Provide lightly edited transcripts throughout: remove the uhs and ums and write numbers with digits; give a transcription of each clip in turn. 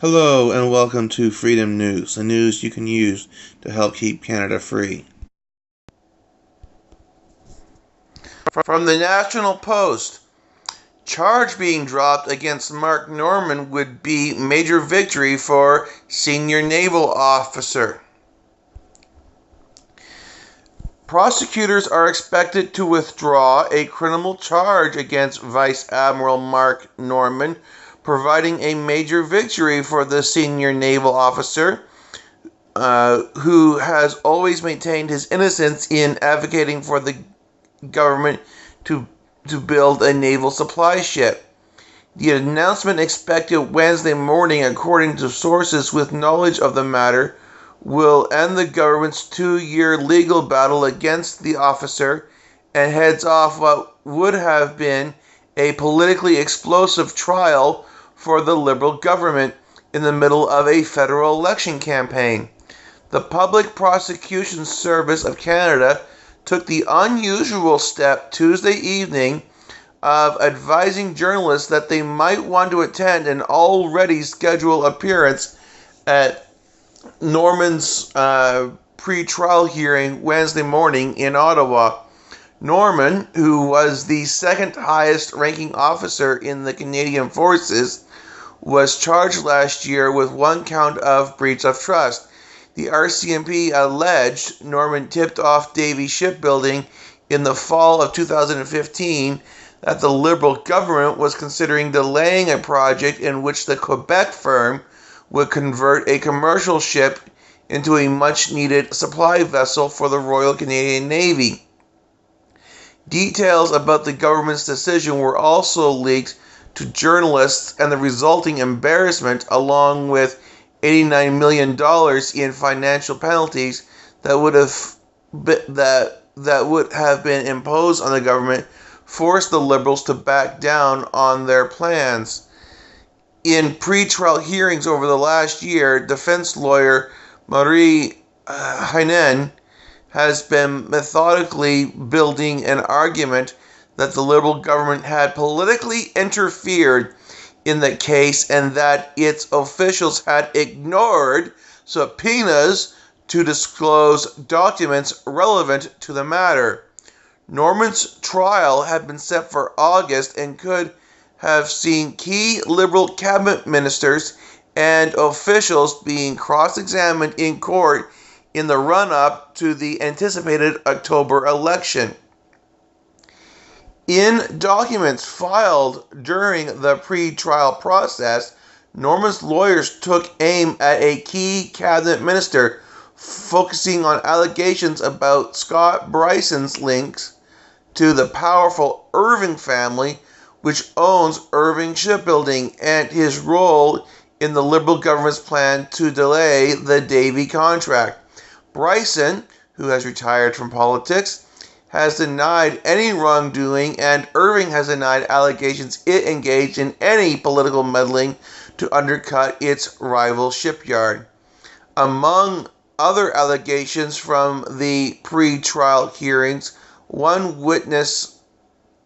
Hello and welcome to Freedom News, the news you can use to help keep Canada free. From the National Post, charge being dropped against Mark Norman would be major victory for senior naval officer. Prosecutors are expected to withdraw a criminal charge against Vice Admiral Mark Norman, providing a major victory for the senior naval officer, who has always maintained his innocence in advocating for the government to build a naval supply ship. The announcement, expected Wednesday morning, according to sources with knowledge of the matter, will end the government's 2-year legal battle against the officer and heads off what would have been a politically explosive trial for the Liberal government in the middle of a federal election campaign. The Public Prosecution Service of Canada took the unusual step Tuesday evening of advising journalists that they might want to attend an already scheduled appearance at Norman's pre-trial hearing Wednesday morning in Ottawa. Norman, who was the second highest ranking officer in the Canadian Forces, was charged last year with one count of breach of trust. The RCMP alleged Norman tipped off Davie Shipbuilding in the fall of 2015 that the Liberal government was considering delaying a project in which the Quebec firm would convert a commercial ship into a much-needed supply vessel for the Royal Canadian Navy. Details about the government's decision were also leaked to journalists, and the resulting embarrassment, along with $89 million in financial penalties that would have been imposed on the government, forced the Liberals to back down on their plans. In pre-trial hearings over the last year, defense lawyer Marie Heinen has been methodically building an argument that the Liberal government had politically interfered in the case and that its officials had ignored subpoenas to disclose documents relevant to the matter. Norman's trial had been set for August and could have seen key Liberal cabinet ministers and officials being cross-examined in court in the run-up to the anticipated October election. In documents filed during the pre-trial process, Norman's lawyers took aim at a key cabinet minister, focusing on allegations about Scott Bryson's links to the powerful Irving family, which owns Irving Shipbuilding, and his role in the Liberal government's plan to delay the Davie contract. Bryson, who has retired from politics, has denied any wrongdoing, and Irving has denied allegations it engaged in any political meddling to undercut its rival shipyard. Among other allegations from the pre-trial hearings, one witness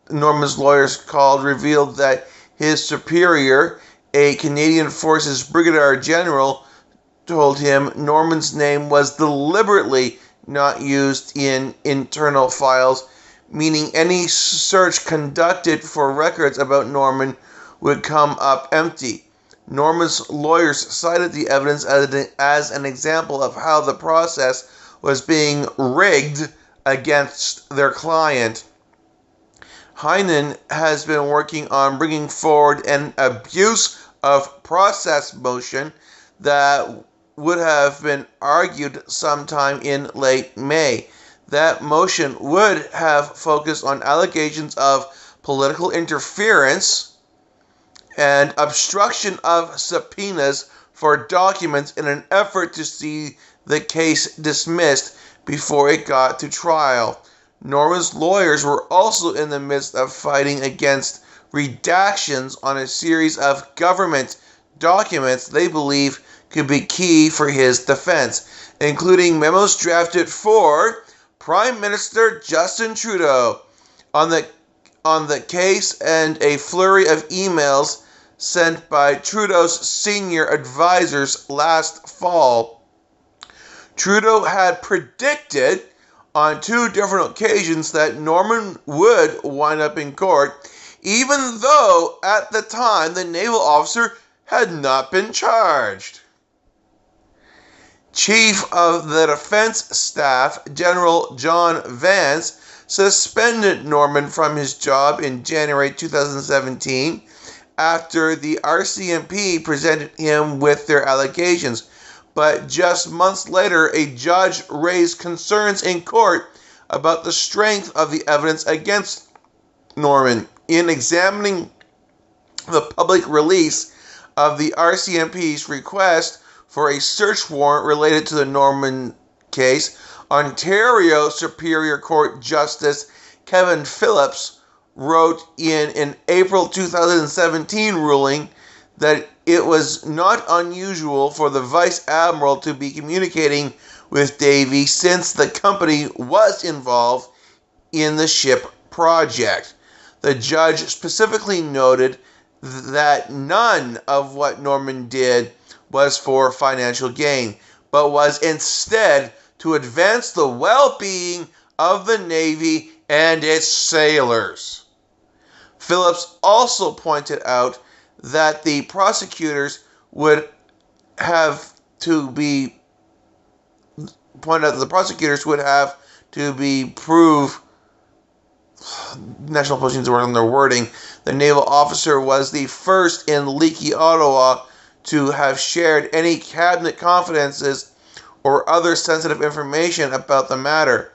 Norman's lawyers called revealed that his superior, a Canadian Forces Brigadier General, told him Norman's name was deliberately not used in internal files, meaning any search conducted for records about Norman would come up empty. Norman's lawyers cited the evidence as an example of how the process was being rigged against their client. Heinen has been working on bringing forward an abuse of process motion that would have been argued sometime in late May. That motion would have focused on allegations of political interference and obstruction of subpoenas for documents in an effort to see the case dismissed before it got to trial. Norman's lawyers were also in the midst of fighting against redactions on a series of government documents they believe could be key for his defense, including memos drafted for Prime Minister Justin Trudeau on the case and a flurry of emails sent by Trudeau's senior advisors last fall. Trudeau had predicted on 2 different occasions that Norman would wind up in court, even though at the time the naval officer had not been charged. Chief of the Defense Staff, General John Vance, suspended Norman from his job in January 2017 after the RCMP presented him with their allegations. But just months later, a judge raised concerns in court about the strength of the evidence against Norman. In examining the public release of the RCMP's request for a search warrant related to the Norman case, Ontario Superior Court Justice Kevin Phillips wrote in an April 2017 ruling that it was not unusual for the Vice Admiral to be communicating with Davy since the company was involved in the ship project. The judge specifically noted that none of what Norman did was for financial gain, but was instead to advance the well-being of the Navy and its sailors. Phillips also pointed out that the prosecutors would have to be prove National Post needs to work on their wording. The naval officer was the first in Leaky, Ottawa to have shared any cabinet confidences or other sensitive information about the matter.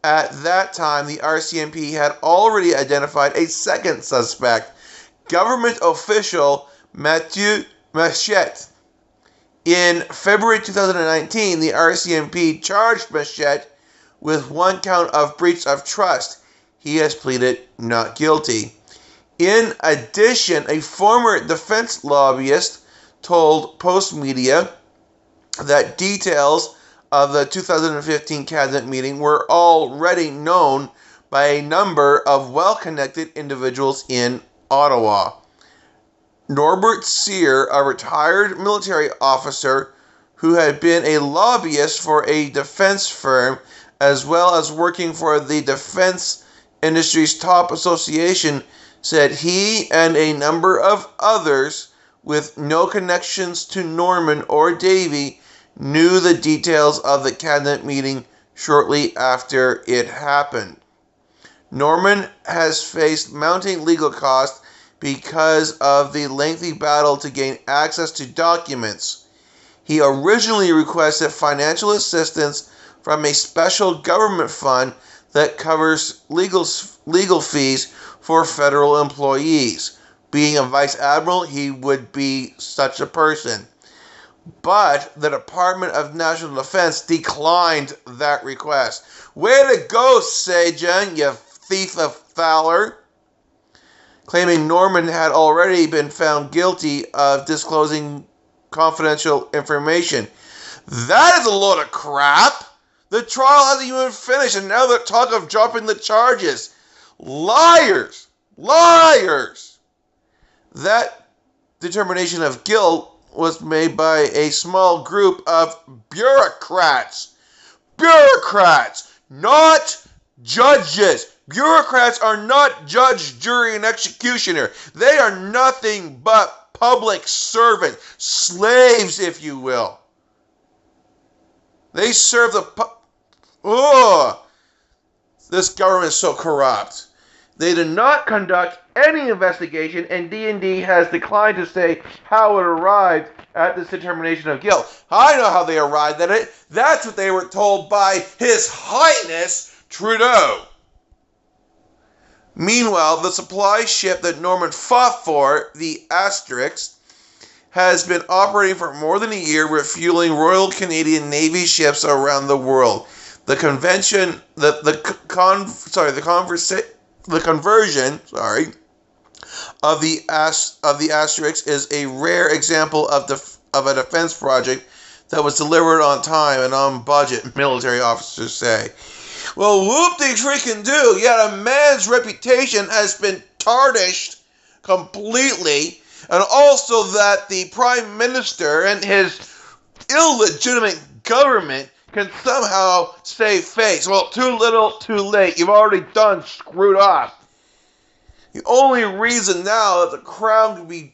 At that time, the RCMP had already identified a second suspect, government official Mathieu Machette. In February 2019, the RCMP charged Machette with 1 count of breach of trust. He has pleaded not guilty. In addition, a former defense lobbyist told Post Media that details of the 2015 cabinet meeting were already known by a number of well-connected individuals in Ottawa. Norbert Sear, a retired military officer who had been a lobbyist for a defense firm as well as working for the defense industry's top association, said he and a number of others with no connections to Norman or Davy knew the details of the cabinet meeting shortly after it happened. Norman has faced mounting legal costs because of the lengthy battle to gain access to documents. He originally requested financial assistance from a special government fund that covers legal fees for federal employees. Being a Vice Admiral, he would be such a person. But the Department of National Defense declined that request. Way to go, Sajan, you thief of valor! Claiming Norman had already been found guilty of disclosing confidential information. That is a load of crap! The trial hasn't even finished, and now they're talking of dropping the charges. Liars! Liars! That determination of guilt was made by a small group of bureaucrats. Bureaucrats, not judges. Bureaucrats are not judge, jury, and executioner. They are nothing but public servants, slaves, if you will. They serve the this government is so corrupt. They did not conduct any investigation, and D&D has declined to say how it arrived at this determination of guilt. I know how they arrived at it. That's what they were told by His Highness Trudeau. Meanwhile, the supply ship that Norman fought for, the Asterix, has been operating for more than a year, refueling Royal Canadian Navy ships around the world. The conversion of the Asterix is a rare example of a defense project that was delivered on time and on budget, military officers say. Well, whoop-de-freaking-do, yet a man's reputation has been tarnished completely and also that the Prime Minister and his illegitimate government can somehow save face. Well, too little, too late. You've already done screwed up. The only reason now that the Crown could be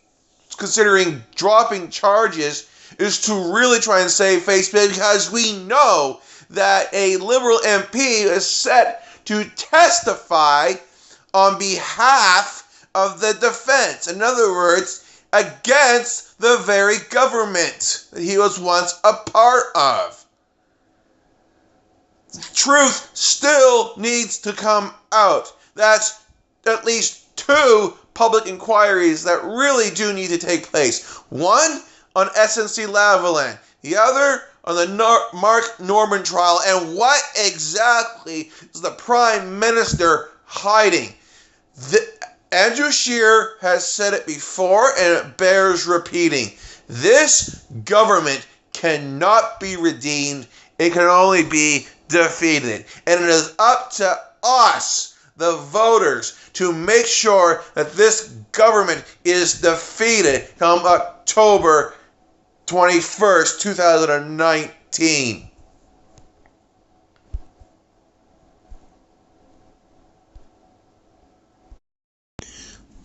considering dropping charges is to really try and save face, because we know that a Liberal MP is set to testify on behalf of the defense. In other words, against the very government that he was once a part of. The truth still needs to come out. That's at least 2 public inquiries that really do need to take place. One on SNC-Lavalin, the other on the Mark Norman trial, and what exactly is the Prime Minister hiding? Andrew Scheer has said it before, and it bears repeating. This government cannot be redeemed. It can only be defeated. And it is up to us, the voters, to make sure that this government is defeated come October 21st, 2019.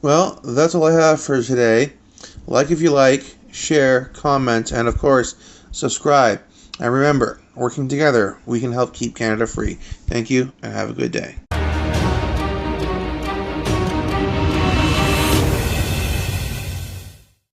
Well, that's all I have for today. Like if you like, share, comment, and of course, subscribe. And remember, working together, we can help keep Canada free. Thank you, and have a good day.